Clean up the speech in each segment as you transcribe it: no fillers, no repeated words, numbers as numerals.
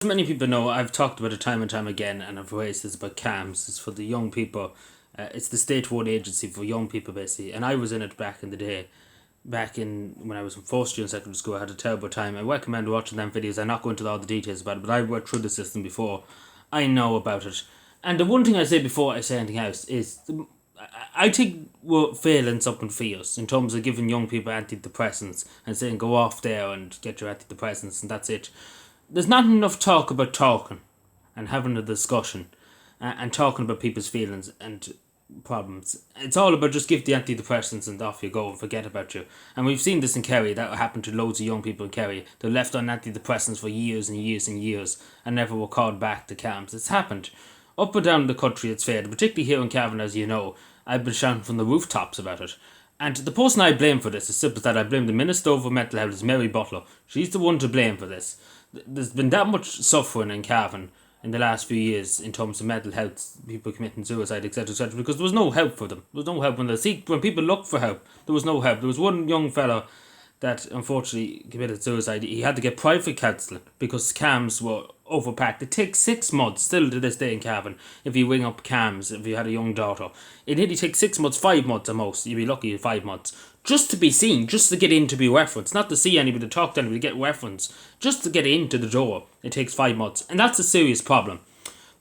As many people know, I've talked about it time and time again, and I've raised this about CAMS. It's for the young people. It's the state-run agency for young people, basically. And I was in it back in the day, back in when I was in first year in secondary school. I had a terrible time. I recommend watching them videos. I'm not going into all the details about it, but I've worked through the system before. I know about it. And the one thing I say before I say anything else is, I think we're failing something for us in terms of giving young people antidepressants and saying go off there and get your antidepressants and that's it. There's not enough talk about talking and having a discussion and talking about people's feelings and problems. It's all about just give the antidepressants and off you go and forget about you. And we've seen this in Kerry. That happened to loads of young people in Kerry. They're left on antidepressants for years and years and years and never were called back to camps. It's happened. Up and down the country it's failed, particularly here in Cavan, as you know. I've been shouting from the rooftops about it. And the person I blame for this is simple that I blame the Minister for Mental Health is Mary Butler. She's the one to blame for this. There's been that much suffering in Cavan in the last few years in terms of mental health, people committing suicide, etc., because there was no help for them. There was no help when people looked for help. There was no help. There was one young fellow that unfortunately committed suicide. He had to get private counselling because CAMS were overpacked. It takes 6 months, still to this day in Cavan, if you ring up CAMS, if you had a young daughter. It nearly takes 6 months, 5 months at most. You'd be lucky at 5 months. Just to be seen, just to get in to be referenced. Not to see anybody, to talk to anybody, to get reference. Just to get into the door, it takes 5 months. And that's a serious problem.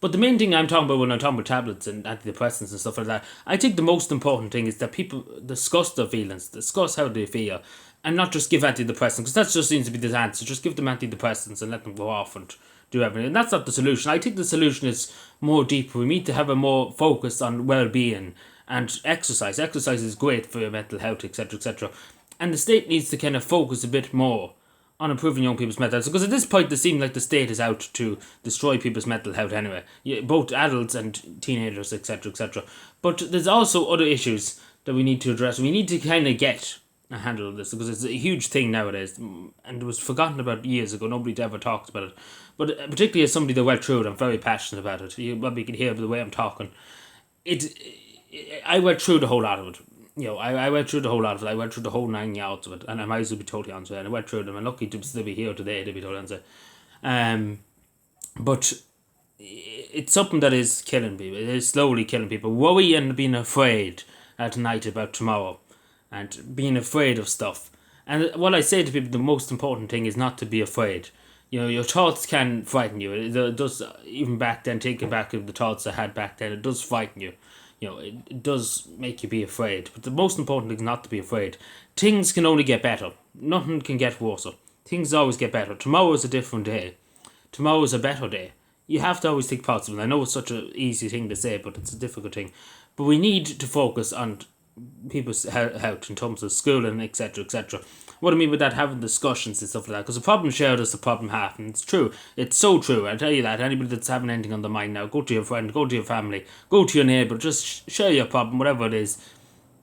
But the main thing I'm talking about when I'm talking about tablets and antidepressants and stuff like that, I think the most important thing is that people discuss their feelings, discuss how they feel, and not just give antidepressants, because that just seems to be the answer. Just give them antidepressants and let them go off and do everything. And that's not the solution. I think the solution is more deeper. We need to have a more focus on well-being and exercise. Exercise is great for your mental health, etc., etc. And the state needs to kind of focus a bit more on improving young people's mental health. Because at this point, it seems like the state is out to destroy people's mental health anyway. Yeah, both adults and teenagers, etc., etc. But there's also other issues that we need to address. We need to kind of get a handle of this because it's a huge thing nowadays and it was forgotten about years ago. Nobody ever talked about it. But particularly as somebody that went through it, I'm very passionate about it. You probably can hear by the way I'm talking. I went through the whole lot of it. I went through the whole lot of it. I went through the whole 9 yards of it, and I might as well be totally honest with it. And I went through them. I'm lucky to still be here today, to be totally honest. But it's something that is killing people. It is slowly killing people. Worry and being afraid at night about tomorrow, and being afraid of stuff. And what I say to people, the most important thing is not to be afraid. Your thoughts can frighten you. It does, even back then, thinking back of the thoughts I had back then, it does frighten you. It does make you be afraid. But the most important thing is not to be afraid. Things can only get better. Nothing can get worse. Things always get better. Tomorrow is a different day. Tomorrow is a better day. You have to always think positive. I know it's such an easy thing to say, but it's a difficult thing. But we need to focus on people's health in terms of schooling, etc., etc. What I mean by that, having discussions and stuff like that, because the problem shared is the problem half, and it's true. It's so true. I tell you that. Anybody that's having anything on their mind now, go to your friend, go to your family, go to your neighbour, just share your problem, whatever it is.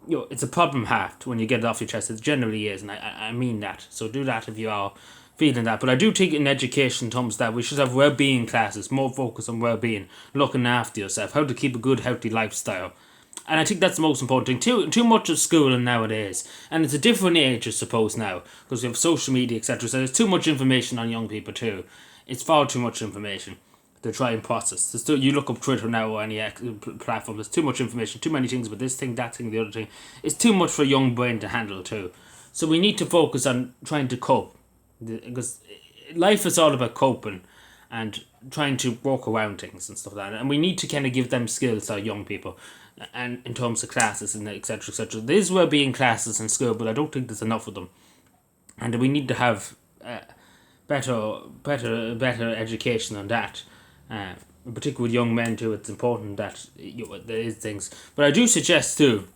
It's a problem halved when you get it off your chest. It generally is, and I mean that. So do that if you are feeling that. But I do think in education terms that we should have well-being classes, more focus on well-being, looking after yourself, how to keep a good, healthy lifestyle. And I think that's the most important thing. Too much of schooling nowadays. And it's a different age, I suppose, now. Because we have social media, etc. So there's too much information on young people, too. It's far too much information to try and process. You look up Twitter now or any platform, there's too much information, too many things about this thing, that thing, the other thing. It's too much for a young brain to handle, too. So we need to focus on trying to cope. Because life is all about coping and trying to work around things and stuff like that. And we need to kind of give them skills to our young people. And in terms of classes and etc., etc. There's well-being classes in school, but I don't think there's enough of them. And we need to have better education on that. Particularly with young men too, it's important that there is things. But I do suggest too,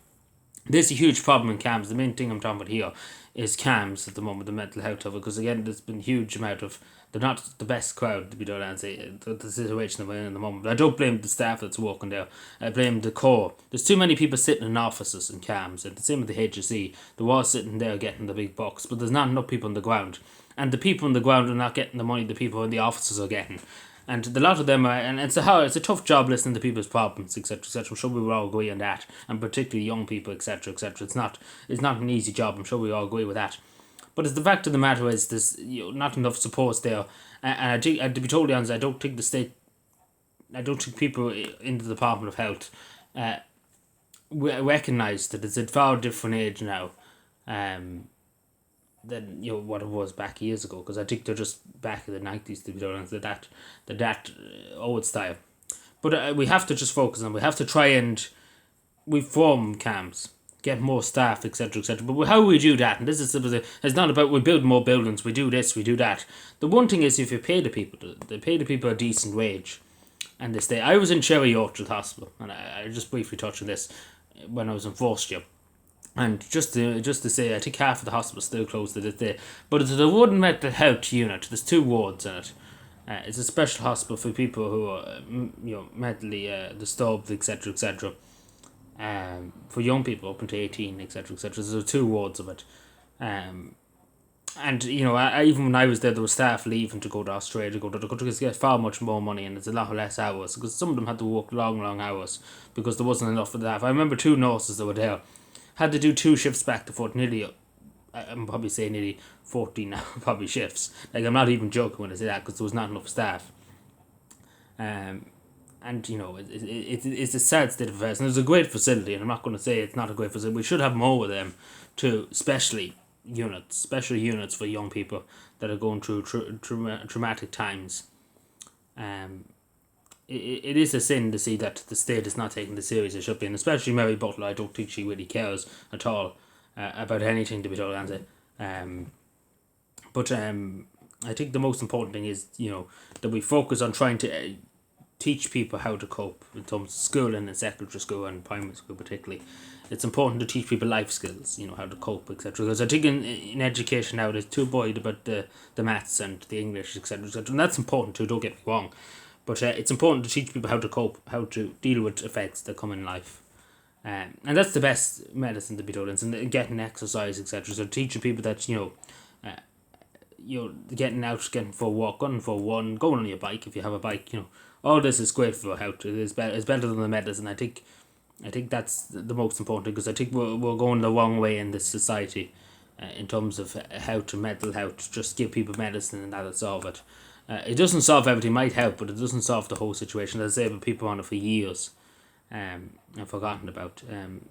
there's a huge problem in CAMS. The main thing I'm talking about here is CAMS at the moment, the mental health of it, because again, there's been a huge amount of, they're not the best crowd, to be done and say, the situation they're in at the moment. But I don't blame the staff that's working there. I blame the core. There's too many people sitting in offices in CAMS, and the same with the HSE. They're all sitting there getting the big bucks, but there's not enough people on the ground. And the people on the ground are not getting the money the people in the offices are getting. And a lot of them are, and it's a tough job listening to people's problems, etc., etc. I'm sure we will all agree on that, and particularly young people, etc., etc. It's not an easy job. I'm sure we all agree with that. But it's the fact of the matter is there's not enough support there, And I think, and to be totally honest, I don't think people in the Department of Health recognise that it's a far different age now than what it was back years ago, because I think they're just back in the 90s, to be honest, that old style. But we have to just focus on, we have to try and reform CAMHS, get more staff, etc., etc. But how we do that, and this is it's not about we build more buildings, we do this, we do that. The one thing is, if you pay the people, a decent wage, and they stay. I was in Cherry Orchard Hospital, and I just briefly touched on this when I was in first year. And just to say, I think half of the hospital still closed to this day. But it's the Wood Mental Health Unit. There's 2 wards in it. It's a special hospital for people who are mentally disturbed, etc., etc. For young people up until 18, etc., etc. There's 2 wards of it. And even when I was there was staff leaving to go to Australia, to go to the country, to get far much more money, and it's a lot less hours, because some of them had to work long hours because there wasn't enough for staff. I remember 2 nurses that were there had to do 2 shifts back to forth, I'm probably saying nearly 14 now, probably shifts. Like, I'm not even joking when I say that, because there was not enough staff. And it's a sad state of affairs, and it's a great facility, and I'm not going to say it's not a great facility. We should have more of them too, special units for young people that are going through traumatic times. It is a sin to see that the state is not taking the serious it should be, and especially Mary Butler. I don't think she really cares at all about anything, to be totally honest. But I think the most important thing is that we focus on trying to teach people how to cope in terms of schooling and secondary school and primary school particularly. It's important to teach people life skills, how to cope, etc. Because I think in education now there's too worried about the maths and the English, etc., etc. And that's important too, don't get me wrong. But it's important to teach people how to cope, how to deal with effects that come in life. And that's the best medicine to be done, and getting exercise, etc. So teaching people that, getting out, getting for a walk, going for a run, going on your bike if you have a bike, all this is great for health. It's better than the medicine. I think that's the most important thing, because I think we're going the wrong way in this society in terms of health and mental health. Just give people medicine and that'll solve it. It doesn't solve everything, might help, but it doesn't solve the whole situation. As I say, people on it for years and forgotten about.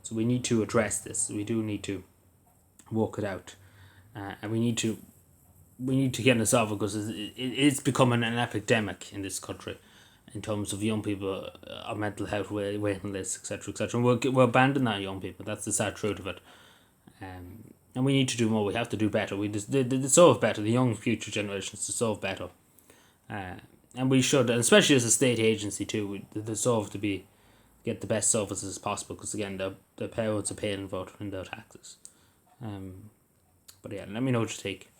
So we need to address this. We do need to work it out, and we need to get it solved, because it's becoming an epidemic in this country in terms of young people on mental health waiting lists, etc., etc. And we're abandoning our young people. That's the sad truth of it. And we need to do more. We have to do better. We deserve better. The young future generations deserve better. And we should, and especially as a state agency too, we deserve to get the best services as possible, because again, the parents are paying for it in their taxes. But yeah, let me know what you take.